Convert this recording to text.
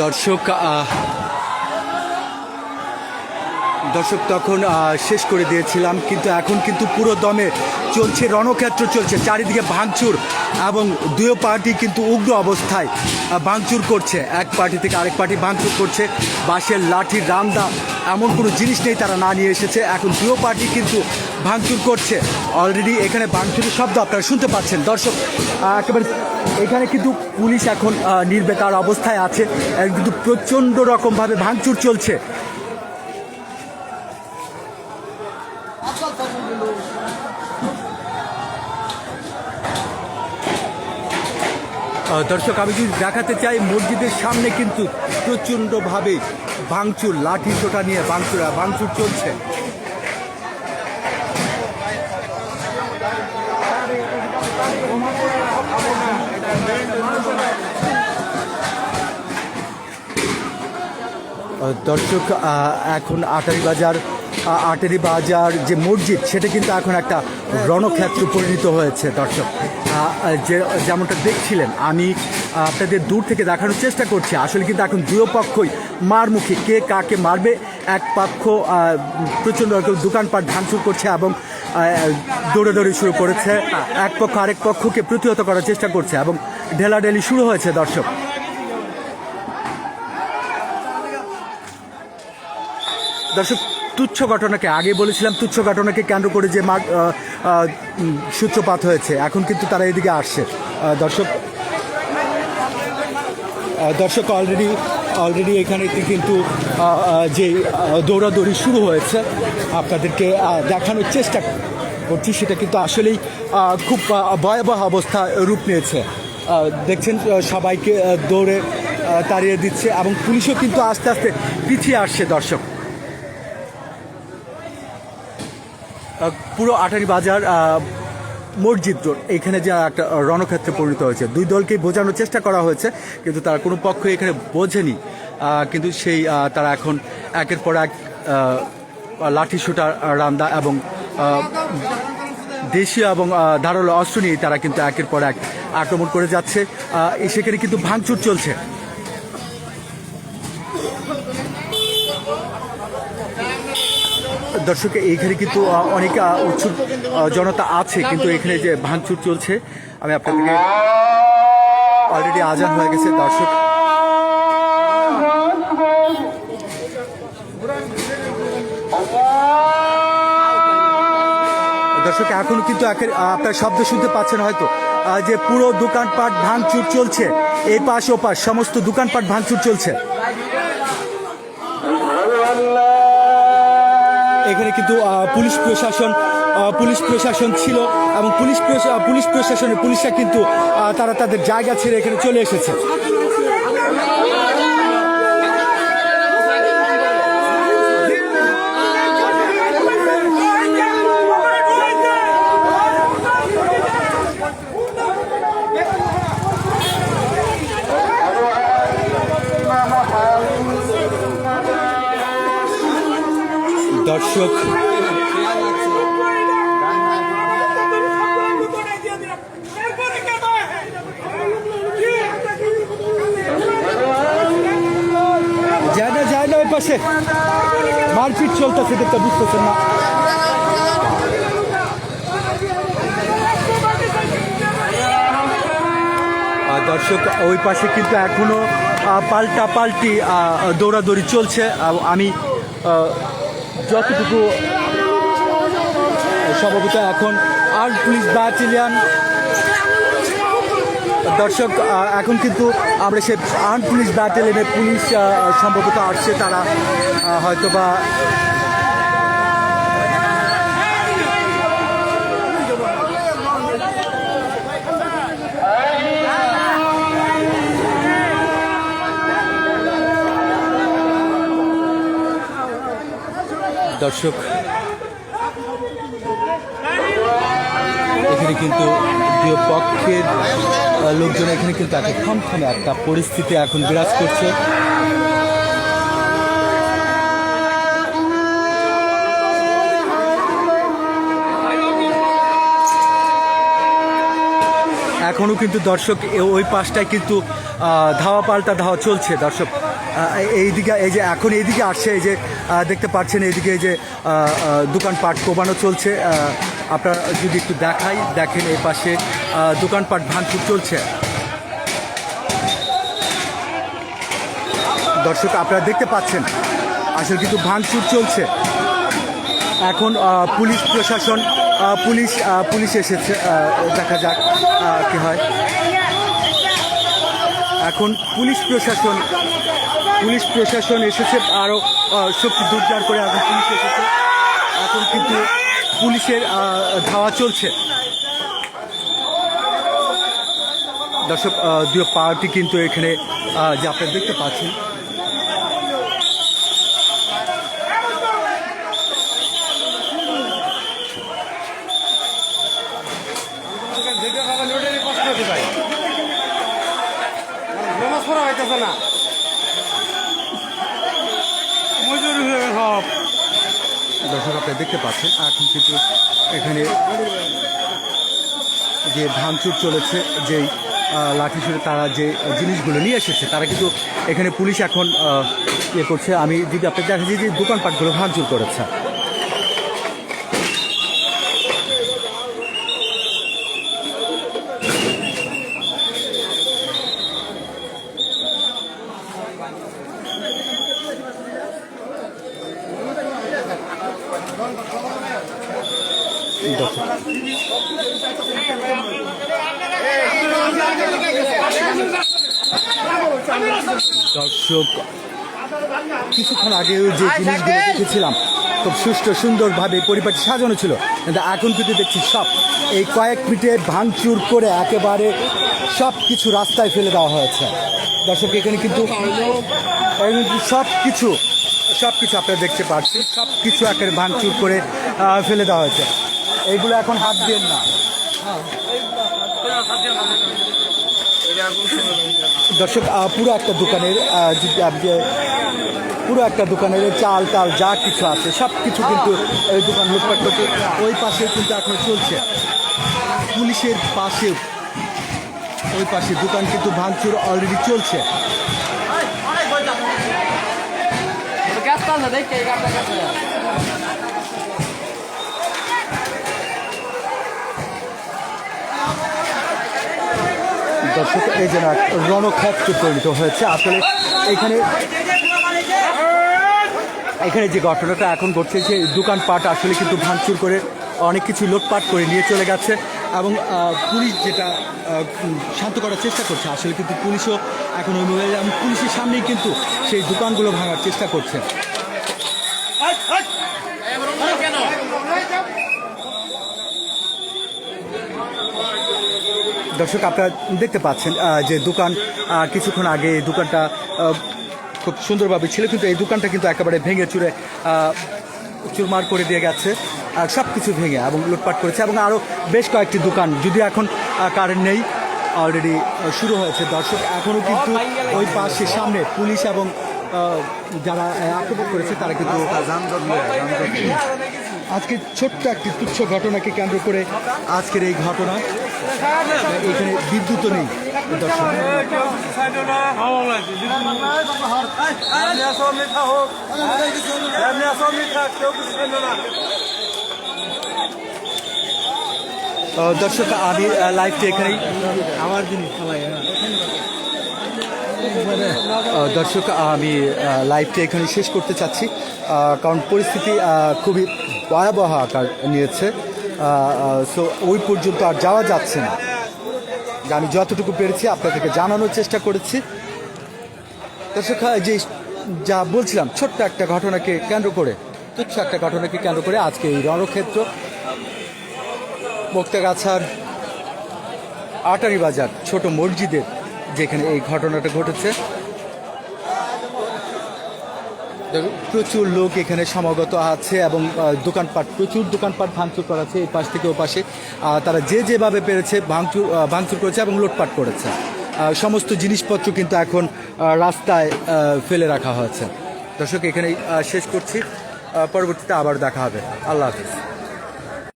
দর্শক দর্শক তখন শেষ করে দিয়েছিলাম, কিন্তু এখন কিন্তু পুরো দমে চলছে, রণক্ষেত্র চলছে, চারিদিকে ভাঙচুর এবং দুই পার্টি কিন্তু উগ্র অবস্থায় ভাঙচুর করছে। এক পার্টি থেকে আরেক পার্টি ভাঙচুর করছে, বাঁশের লাঠি রামদা এমন কোনো জিনিস নেই তারা না নিয়ে এসেছে। এখন দুই পার্টি কিন্তু ভাঙচুর করছে। অলরেডি এখানে ভাঙচুরের শব্দ আপনারা শুনতে পাচ্ছেন। দর্শক একেবারে এখানে কিন্তু পুলিশ এখন নির্বেকার অবস্থায় আছে, কিন্তু প্রচণ্ড রকমভাবে ভাঙচুর চলছে। দর্শক আমি যদি দেখাতে চাই, মসজিদের সামনে কিন্তু প্রচণ্ডভাবে ভাঙচুর, লাঠি সোটা নিয়ে ভাঙচুর চলছে। দর্শক এখন আটারি বাজার যে মসজিদ, সেটা কিন্তু এখন একটা রণক্ষেত্র পরিণত হয়েছে। দর্শক যেমনটা দেখছিলেন, আমি আপনাদের দূর থেকে দেখানোর চেষ্টা করছি, আসলে কিন্তু এখন দুই পক্ষই মারমুখী, কে কাকে মারবে। এক পক্ষ প্রচণ্ড দোকানপাট ভাঙচুর করছে এবং দৌড়াদৌড়ি শুরু করেছে, এক পক্ষ আরেক পক্ষকে প্রতিহত করার চেষ্টা করছে এবং ঢেলাঢেলি শুরু হয়েছে। দর্শক তুচ্ছ ঘটনাকে, আগে বলেছিলাম তুচ্ছ ঘটনাকে কেন্দ্র করে যে সূত্রপাত হয়েছে, এখন কিন্তু তারা এদিকে আসছে। দর্শক অলরেডি এখানে কিন্তু যে দৌড়াদৌড়ি শুরু হয়েছে, আপনাদেরকে দেখানোর চেষ্টা করছি, সেটা কিন্তু আসলেই খুব ভয়াবহ অবস্থা রূপ নিয়েছে। দেখছেন সবাইকে দৌড়ে তাড়িয়ে দিচ্ছে এবং পুলিশও কিন্তু আস্তে আস্তে পিছিয়ে আসছে। দর্শক পুরো আটারি বাজার মসজিদ রোড এখানে যে একটা রণক্ষেত্রে পরিণত হয়েছে, দুই দলকেই বোঝানোর চেষ্টা করা হয়েছে, কিন্তু তারা কোনো পক্ষ এখানে বোঝেনি। কিন্তু তারা এখন একের পর এক লাঠি সোটা রান্দা এবং দেশীয় এবং ধারালো অস্ত্র নিয়ে তারা কিন্তু একের পর এক আক্রমণ করে যাচ্ছে। সেখানে কিন্তু ভাঙচুর চলছে। দর্শক এইখানে কিন্তু অনেক উৎসুক জনতা আছে, কিন্তু এখানে যে ভাঙচুর চলছে, আমি আপনাদেরকে অলরেডি আজান হয়ে গেছে। দর্শক এখন কিন্তু আপনার শব্দ শুনতে পাচ্ছেন হয়তো, যে পুরো দোকানপাট ভাঙচুর চলছে, এই পাশ ও পাশ সমস্ত দোকানপাট ভাঙচুর চলছে। এখানে কিন্তু পুলিশ প্রশাসন ছিল এবং পুলিশ প্রশাসনের পুলিশরা কিন্তু তারা তাদের জায়গা ছেড়ে এখানে চলে এসেছে। দর্শক যায় না ওই পাশে মারপিট চলতেছে, দেখতে বুঝতেছেন না। দর্শক ওই পাশে কিন্তু এখনো পাল্টাপাল্টি দৌড়াদৌড়ি চলছে। আমি যতটুকু সম্ভবত এখন আর্মড পুলিশ ব্যাটালিয়ন, দর্শক এখন কিন্তু আমরা সে আর্মড পুলিশ ব্যাটালিয়নের পুলিশ সম্ভবত আসছে, তারা হয়তোবা দর্শক এখানে কিন্তু দুই পক্ষের লোকজন এখানে কিন্তু থমথমে একটা পরিস্থিতি এখন বিরাজ করছে। এখনো কিন্তু দর্শক ওই পাশটায় কিন্তু ধাওয়া পাল্টা ধাওয়া চলছে। দর্শক এইদিকে এই যে এখন এইদিকে আসছে, এই যে দেখতে পাচ্ছেন এইদিকে এই যে দোকানপাট কোবানো চলছে। আপনারা যদি একটু দেখেন এই পাশে দোকানপাট ভাঙচুর চলছে। দর্শক আপনারা দেখতে পাচ্ছেন আসলে কিন্তু ভাঙচুর চলছে। এখন পুলিশ প্রশাসন পুলিশ এসেছে, দেখা যাক কি হয়। এখন পুলিশ প্রশাসন এসেছে, আরও শক্তি জোরদার করে এখন পুলিশ এসেছে। এখন কিন্তু পুলিশের ধাওয়া চলছে। দর্শক দুই পার্টি কিন্তু এখানে যে আপনারা দেখতে পাচ্ছেন, দর্শক আপনারা দেখতে পাচ্ছেন এখন কিন্তু এখানে যে ভাঙচুর চলেছে, যেই লাঠি ছুড়ে তারা যে জিনিসগুলো নিয়ে এসেছে, তারা কিন্তু এখানে পুলিশ এখন ইয়ে করছে। আমি যদি আপনাদের দেখা যায় যে দোকানপাটগুলো ভাঙচুর করেছে। দর্শক কিছুক্ষণ আগে যে জিনিসগুলো দেখেছিলাম খুব সুষ্ঠু সুন্দরভাবে পরিপাটি সাজানো ছিল, কিন্তু এখন কিন্তু দেখছি সব এই কয়েক মিনিটে ভাঙচুর করে একেবারে সব কিছু রাস্তায় ফেলে দেওয়া হয়েছে। দর্শক এখানে কিন্তু সব কিছু আপনারা দেখতে পাচ্ছেন, সব কিছু একেবারে ভাঙচুর করে ফেলে দেওয়া হয়েছে। এইগুলো এখন হাত দিয়ে না। দর্শক পুরো একটা দোকানের চাল টাল যা কিছু আছে সব কিছু কিন্তু এই দোকান লুটপাট করছে। ওই পাশে কিন্তু এখন চলছে, পুলিশের পাশে ওই পাশে দোকান কিন্তু ভাঙচুর অলরেডি চলছে। দর্শক এই যেন রণক্ষেত্রে পরিণত হয়েছে আসলে। এখানে যে ঘটনাটা এখন ঘটছে, যে দোকানপাট আসলে কিন্তু ভাঙচুর করে অনেক কিছু লুটপাট করে নিয়ে চলে গেছে, এবং পুলিশ যেটা শান্ত করার চেষ্টা করছে, আসলে কিন্তু পুলিশও এখন ওই মোবাইল পুলিশের সামনেই কিন্তু সেই দোকানগুলো ভাঙার চেষ্টা করছে। দর্শক আপনারা দেখতে পাচ্ছেন যে দোকান কিছুক্ষণ আগে এই দোকানটা খুব সুন্দরভাবে ছিল, কিন্তু এই দোকানটা কিন্তু একেবারে ভেঙে চুরমার করে দিয়ে গেছে, আর সব কিছু ভেঙে এবং লুটপাট করেছে। এবং আরও বেশ কয়েকটি দোকান, যদি এখন কারেন্ট নেই, অলরেডি শুরু হয়েছে। দর্শক এখনও কিন্তু ওই পাশে সামনে পুলিশ এবং যারা আক্রমণ করেছে তারা কিন্তু আজকে ছোট্ট একটি তুচ্ছ ঘটনাকে কেন্দ্র করে আজকের এই ঘটনা। এখানে বিদ্যুৎও নেই। দর্শক দর্শক আমি লাইভটা এখানেই আমার জিনিস দর্শক আমি লাইভটা এখানে শেষ করতে চাচ্ছি, কারণ পরিস্থিতি খুবই ভয়াবহ আকার নিয়েছে। সো ওই পর্যন্ত আর যাওয়া যাচ্ছে না। আমি যতটুকু পেরেছি আপনাদেরকে জানানোর চেষ্টা করেছি। দর্শক যে যা বলছিলাম, ছোট্ট একটা ঘটনাকে কেন্দ্র করে, তুচ্ছ একটা ঘটনাকে কেন্দ্র করে আজকে এই রণক্ষেত্র মুক্তাগাছার আটারি বাজার ছোট মসজিদের যেখানে এই ঘটনাটা ঘটেছে, প্রচুর লোক এখানে সমাগত আছে এবং প্রচুর দোকানপাট ভাঙচুর করা আছে এই পাশ থেকে ও পাশে। তারা যেভাবে পেরেছে ভাঙচুর করেছে এবং লুটপাট করেছে। সমস্ত জিনিসপত্র কিন্তু এখন রাস্তায় ফেলে রাখা হয়েছে। দর্শক এখানেই শেষ করছি, পরবর্তীতে আবার দেখা হবে। আল্লাহ হাফিজ।